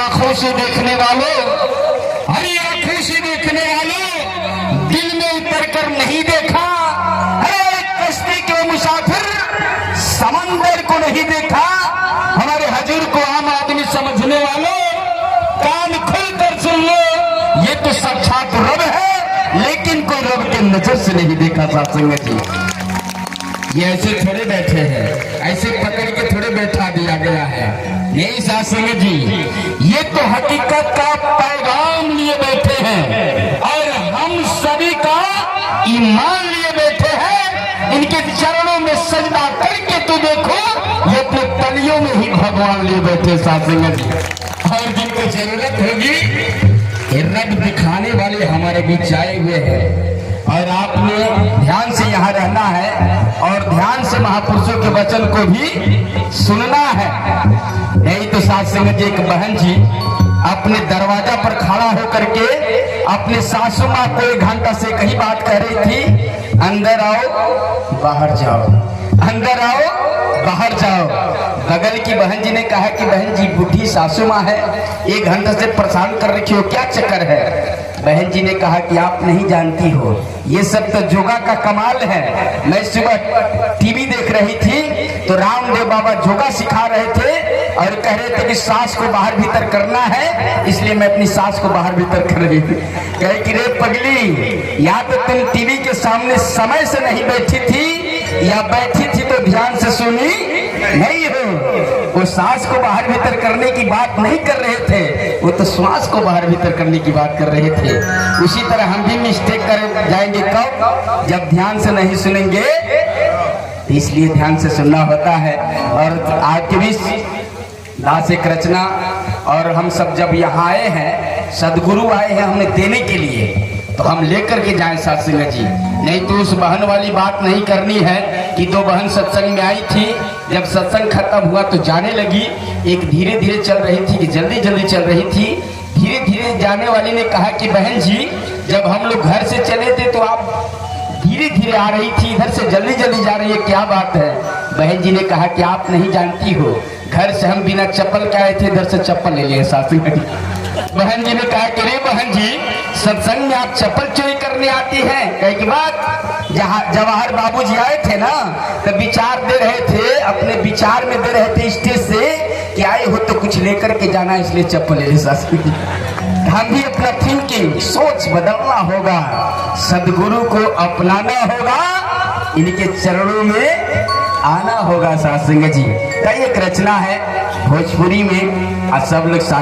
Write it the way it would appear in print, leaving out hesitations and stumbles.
आंखों से देखने वालों, हरी आंखों से देखने वालों, दिल में उतर कर नहीं देखा। अरे कश्ती के मुसाफिर समंदर को नहीं देखा। हमारे हजूर को आम आदमी समझने वालों, कान खुलकर सुन लो, ये तो साक्षात रब है, लेकिन कोई रब के नजर से नहीं देखा। साथ संगत जी, ये ऐसे थोड़े बैठे हैं, ऐसे पकड़ के थोड़े बैठा दिया गया है। नहीं साथ संगत जी, ये तो हकीकत का पैगाम लिए बैठे हैं और हम सभी का ईमान लिए बैठे हैं। इनके चरणों में सजदा करके तो देखो, ये अपने तलियों में ही भगवान लिए बैठे। साथ संगत जी, और जिनको जरूरत होगी रब दिखाने वाले हमारे बीच आए हुए हैं। और आपने ध्यान से यहाँ रहना है और ध्यान से महापुरुषों के वचन को भी सुनना है। नहीं तो साथ संगत जी, एक बहन जी अपने दरवाजा पर खड़ा होकर के अपने सासू माँ को 1 घंटा से कहीं बात कह रही थी, अंदर आओ बाहर जाओ, अंदर आओ बाहर जाओ। बगल की बहन जी ने कहा कि बहन जी बूढ़ी सासू माँ है, 1 घंटा से परेशान कर रखी हो, क्या चक्कर है? बहन जी ने कहा कि आप नहीं जानती हो, ये सब तो योगा का कमाल है। मैं सुबह टीवी देख रही थी तो रामदेव बाबा योगा सिखा रहे थे और कह रहे थे कि सांस को बाहर भीतर करना है, इसलिए मैं अपनी सांस को बाहर भीतर कर रही थी। कहे कि रे पगली, या तो तुम टीवी के सामने समय से नहीं बैठी थी या बैठी थी तो ध्यान से सुनी नहीं हो। वो सांस को बाहर भीतर करने की बात नहीं कर रहे थे, वो तो श्वास को बाहर भीतर करने की बात कर रहे थे। उसी तरह हम भी मिस्टेक कर जाएंगे कब? जब ध्यान से नहीं सुनेंगे। इसलिए ध्यान से सुनना होता है। और आर्टिस्ट दास एक रचना, और हम सब जब यहाँ आए हैं, सदगुरु आए हैं हमें देने के लिए, तो हम लेकर के जाएं साथ संगत जी। नहीं तो उस बहन वाली बात नहीं करनी है कि 2 बहन सत्संग में आई थी, जब सत्संग खत्म हुआ तो जाने लगी। एक धीरे धीरे चल रही थी कि जल्दी जल्दी चल रही थी। धीरे धीरे जाने वाली ने कहा कि बहन जी, जब हम लोग घर से चले थे तो आप धीरे धीरे आ रही थी, इधर से जल्दी जल्दी जा रही है, क्या बात है? बहन जी ने कहा कि आप नहीं जानती हो, घर से हम बिना चप्पल के आए थे, इधर से चप्पल ले लिए सासू। बहन जी ने कहा कि रे बहन जी, सत्संग में आप चप्पल चोरी करने आती हैं? कहे की बात, जवाहर बाबूजी आए थे ना, तो विचार दे रहे थे, अपने विचार में दे रहे थे स्टेज से कि आए हो तो कुछ लेकर के जाना, इसलिए चप्पल ले ली सासू। हम भी अपना थिंकिंग, सोच बदलना होगा, सदगुरु को अपनाना होगा, इनके चरणों में आना होगा। साथ संगत जी, कई एक रचना है भोजपुरी में, सब लोग